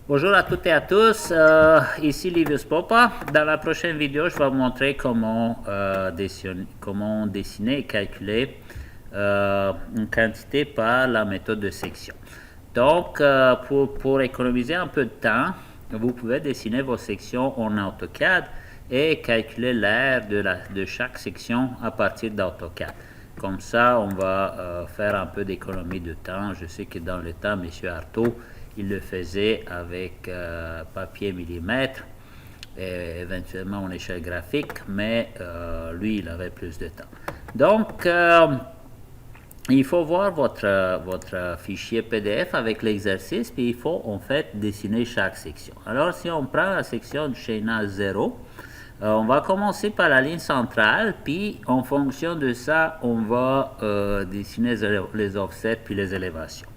Bonjour à toutes et à tous, ici Livius Popa. Dans la prochaine vidéo, je vais vous montrer comment dessiner et calculer une quantité par la méthode de section. Donc, pour économiser un peu de temps, vous pouvez dessiner vos sections en AutoCAD et calculer l'aire de chaque section à partir d'AutoCAD. Comme ça, on va faire un peu d'économie de temps. Je sais que dans le temps, M. Artaud, il le faisait avec papier millimètre et éventuellement en échelle graphique, mais lui, il avait plus de temps. Donc, il faut voir votre fichier PDF avec l'exercice, puis il faut en fait dessiner chaque section. Alors, si on prend la section du schéma 0, on va commencer par la ligne centrale, puis en fonction de ça, on va dessiner les offsets puis les élévations.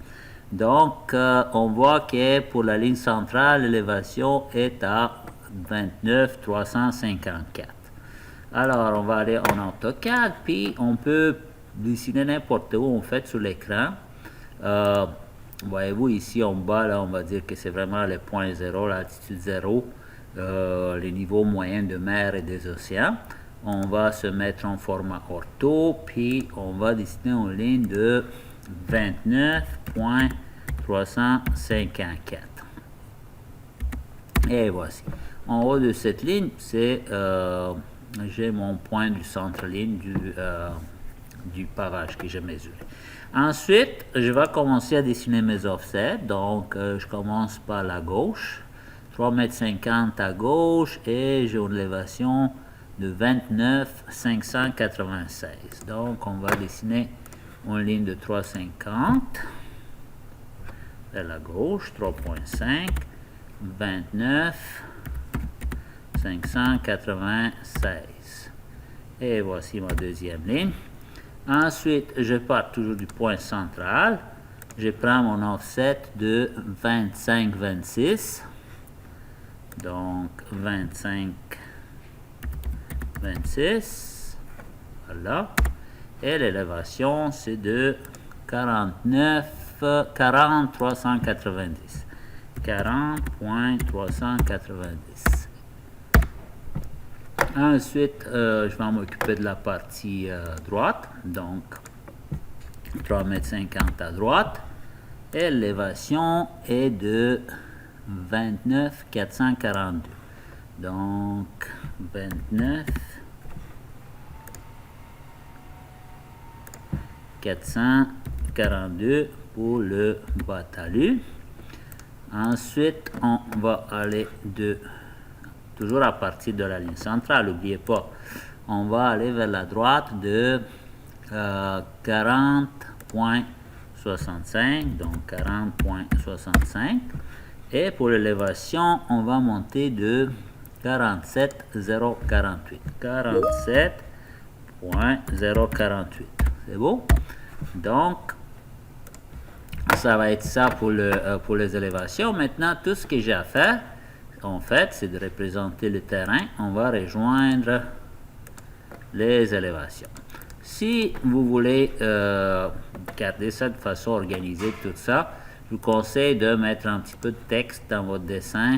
Donc, on voit que pour la ligne centrale, l'élévation est à 29 354. Alors, on va aller en AutoCAD, puis on peut dessiner n'importe où, en fait, sur l'écran. Voyez-vous, ici en bas, là, on va dire que c'est vraiment le point 0, l'altitude 0, les niveaux moyens de mer et des océans. On va se mettre en format ortho, puis on va dessiner en ligne de 29.354. Et voici. En haut de cette ligne, c'est j'ai mon point du centre-ligne du pavage que j'ai mesuré. Ensuite, je vais commencer à dessiner mes offsets. Donc, je commence par la gauche. 3,50 m à gauche et j'ai une élévation de 29 596. Donc, on va dessiner une ligne de 3,50 vers la gauche, 3,5, 29 596. Et voici ma deuxième ligne. Ensuite, je pars toujours du point central. Je prends mon offset de 25, 26. Donc, 25, 26. Voilà. Et l'élévation, c'est de 40 390. 40.390. Ensuite, je vais m'occuper de la partie droite. Donc, 3,50 m à droite. Et l'élévation est de 29 442. Donc, 29 442 pour le bas talus. Ensuite, on va aller toujours à partir de la ligne centrale, n'oubliez pas, on va aller vers la droite de 40.65, donc 40.65. Et pour l'élévation, on va monter de 47,048. 47.048. C'est beau? Donc, ça va être ça pour les élévations. Maintenant, tout ce que j'ai à faire, en fait, c'est de représenter le terrain. On va rejoindre les élévations. Si vous voulez garder ça de façon organisée, tout ça, je vous conseille de mettre un petit peu de texte dans votre dessin,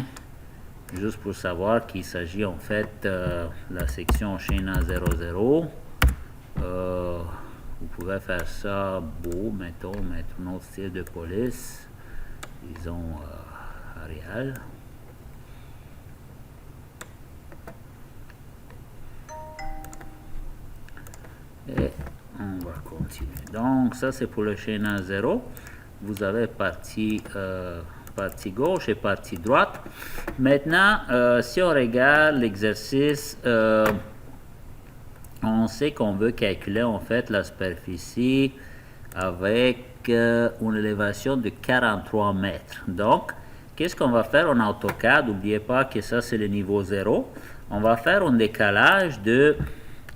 juste pour savoir qu'il s'agit en fait de la section schéma 00. Vous pouvez faire ça beau, mettons, mettre un autre style de police, disons Arial. Et on va continuer. Donc, ça c'est pour le schéma 0. Vous avez partie gauche et partie droite. Maintenant, si on regarde l'exercice, on sait qu'on veut calculer en fait la superficie avec une élévation de 43 mètres. Donc, qu'est-ce qu'on va faire en AutoCAD? N'oubliez pas que ça c'est le niveau 0. On va faire un décalage de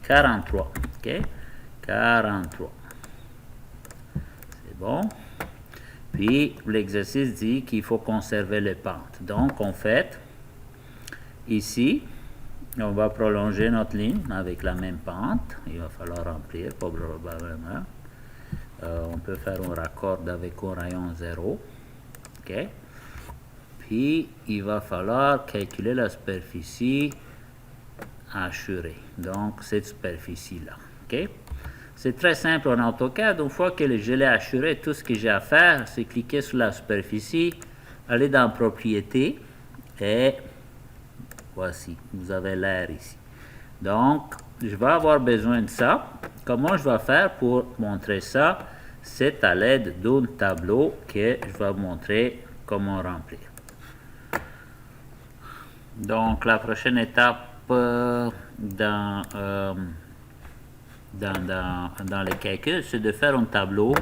43. Ok? 43. C'est bon. Puis, l'exercice dit qu'il faut conserver les pentes. Donc, en fait, ici, on va prolonger notre ligne avec la même pente. Il va falloir remplir probablement. On peut faire un raccord avec un rayon 0. OK? puis il va falloir calculer la superficie assurée, donc cette superficie là. Ok, c'est très simple en AutoCAD. Une fois que je l'ai assuré, tout ce que j'ai à faire, c'est cliquer sur la superficie, aller dans propriétés, et voici, vous avez l'air ici. Donc, je vais avoir besoin de ça. Comment je vais faire pour montrer ça? C'est à l'aide d'un tableau que je vais montrer comment remplir. Donc, la prochaine étape dans les calculs, c'est de faire un tableau,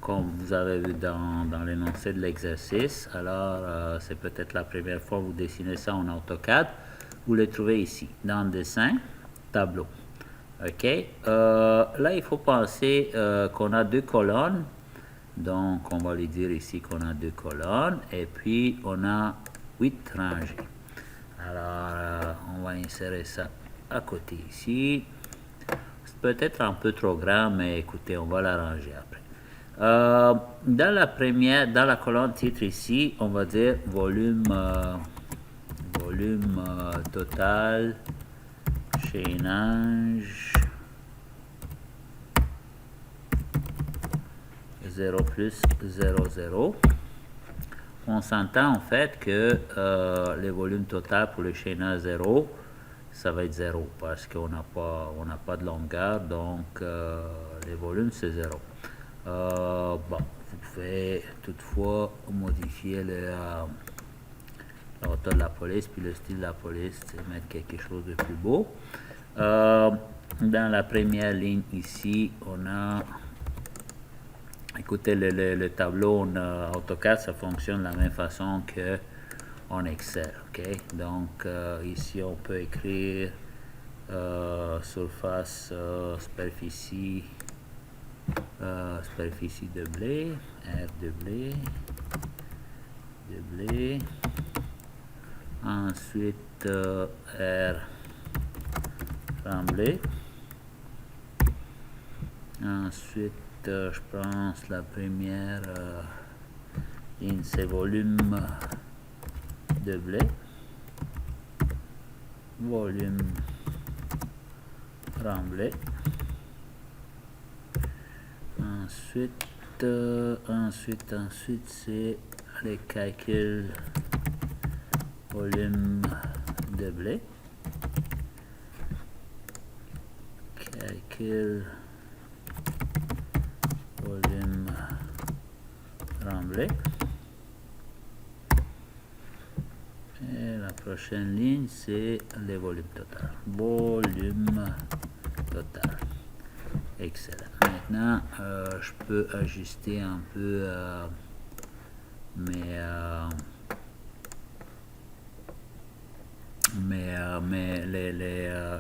comme vous avez vu dans l'énoncé de l'exercice. Alors, c'est peut-être la première fois que vous dessinez ça en AutoCAD. Vous le trouvez ici, dans Dessin, Tableau. Ok, là, il faut penser qu'on a deux colonnes. Donc, on va lui dire ici qu'on a deux colonnes. Et puis, on a 8 rangées. Alors, on va insérer ça à côté ici. C'est peut-être un peu trop grand, mais écoutez, on va l'arranger après. Dans la colonne titre ici, on va dire volume total, chaînage 0 plus 0, 0. On s'entend en fait que le volume total pour le chaînage 0, ça va être 0 parce qu'on n'a pas de longueur, donc le volume c'est 0. Bon, vous pouvez toutefois modifier la hauteur de la police, puis le style de la police, c'est mettre quelque chose de plus beau. Dans la première ligne ici, on a, écoutez, le tableau en AutoCAD, ça fonctionne de la même façon que en Excel. Okay? Donc ici, on peut écrire surface, superficie de blé, R de blé, ensuite R tremblé, ensuite je pense la première ligne c'est volume de blé, volume tremblé, ensuite c'est les calculs volume de blé, calcul volume tremblé, et la prochaine ligne c'est le volume total, excellent. Maintenant je peux ajuster un peu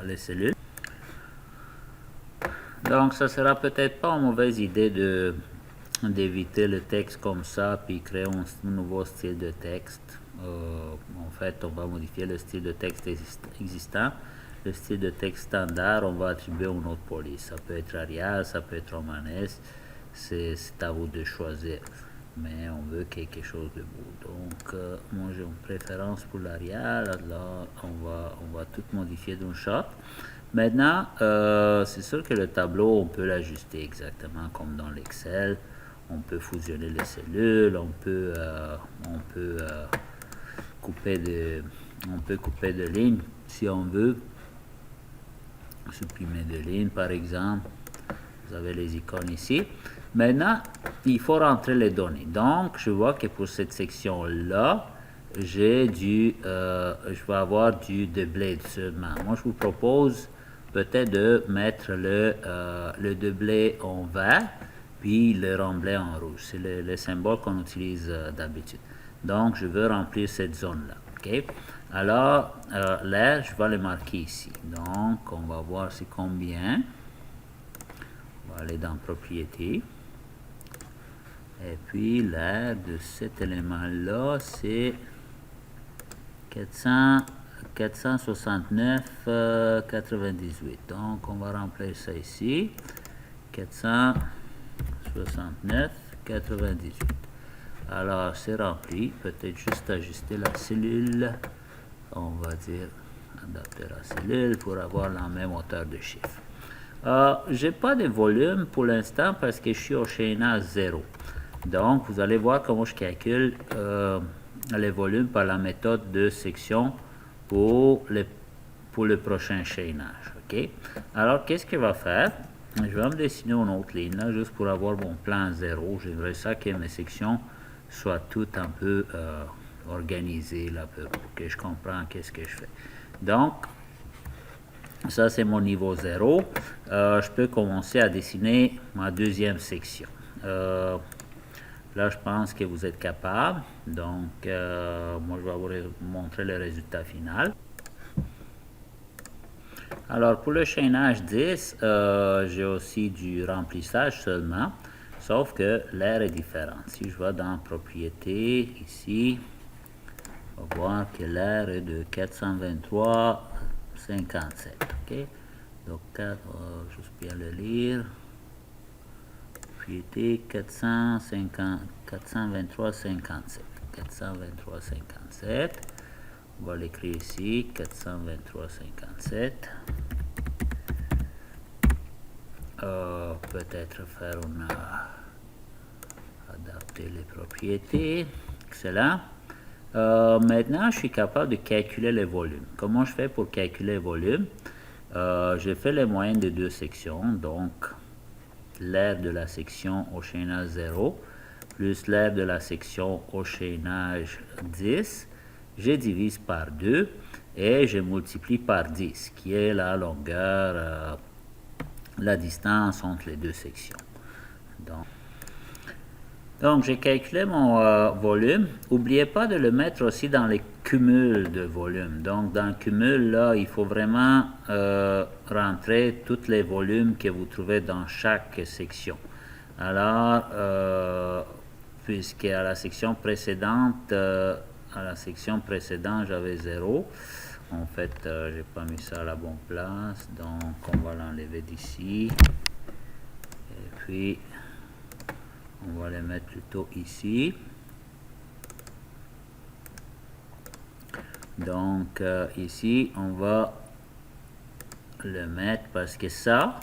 les cellules. Donc ça sera peut-être pas une mauvaise idée d'éviter le texte comme ça puis créer un nouveau style de texte. En fait, on va modifier le style de texte existant. Le style de texte standard, on va attribuer une autre police. Ça peut être Arial, ça peut être romanesque. C'est à vous de choisir. Mais on veut quelque chose de beau. Donc, moi j'ai une préférence pour l'Arial. Alors, on va tout modifier d'un shot. Maintenant, c'est sûr que le tableau, on peut l'ajuster exactement comme dans l'Excel. On peut fusionner les cellules, on peut couper de lignes si on veut. Supprimer de lignes par exemple. Vous avez les icônes ici. Maintenant, il faut rentrer les données. Donc, je vois que pour cette section-là, je vais avoir de blé seulement. Moi, je vous propose peut-être de mettre le de blé en vert, puis le remblai en rouge. C'est le symbole qu'on utilise d'habitude. Donc, je veux remplir cette zone-là. Okay? Alors, l'air, je vais le marquer ici. Donc, on va voir c'est combien. On va aller dans Propriétés. Et puis, l'air de cet élément-là, c'est 469,98. Donc, on va remplir ça ici. 469,98. Alors, c'est rempli. Peut-être juste ajuster la cellule. On va dire adapter la cellule pour avoir la même hauteur de chiffre. J'ai pas de volume pour l'instant parce que je suis au chaînage 0. Donc, vous allez voir comment je calcule les volumes par la méthode de section pour le prochain chaînage. OK? Alors, qu'est-ce qu'il va faire? Je vais me dessiner une autre ligne là, juste pour avoir mon plan 0. J'aimerais ça que mes sections soient toutes un peu organisées là, pour que je comprenne qu'est-ce que je fais. Donc, ça c'est mon niveau 0. Je peux commencer à dessiner ma deuxième section. Là, je pense que vous êtes capable. Donc, moi, je vais vous montrer le résultat final. Alors, pour le chaînage 10, j'ai aussi du remplissage seulement, sauf que l'air est différent. Si je vais dans Propriétés, ici, on va voir que l'air est de 423,57. OK? Donc, juste bien le lire. Propriété 423,57. 423,57. On va l'écrire ici, 423,57. Peut-être faire adapter les propriétés. Excellent. Maintenant, je suis capable de calculer les volumes. Comment je fais pour calculer les volumes? Je fais les moyennes des deux sections, donc l'aire de la section au chaînage 0 plus l'aire de la section au chaînage 10. Je divise par 2 et je multiplie par 10, qui est la longueur, la distance entre les deux sections. Donc j'ai calculé mon volume. N'oubliez pas de le mettre aussi dans les cumuls de volume. Donc dans le cumul, là, il faut vraiment rentrer tous les volumes que vous trouvez dans chaque section. Alors, puisque à la section précédente, j'avais 0. En fait, j'ai pas mis ça à la bonne place, donc on va l'enlever d'ici. Et puis, on va les mettre plutôt ici. Donc, ici, on va le mettre parce que ça,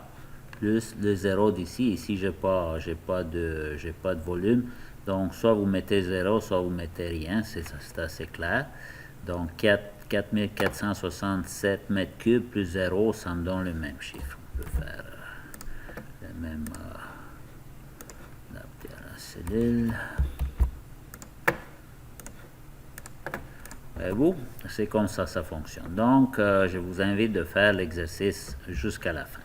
plus le 0 d'ici, ici, j'ai pas de volume. Donc, soit vous mettez 0, soit vous mettez rien, c'est assez clair. Donc, 4467 mètres cubes plus 0, ça me donne le même chiffre. On peut faire le même adapter à la cellule. Voyez-vous, c'est comme ça fonctionne. Donc, je vous invite de faire l'exercice jusqu'à la fin.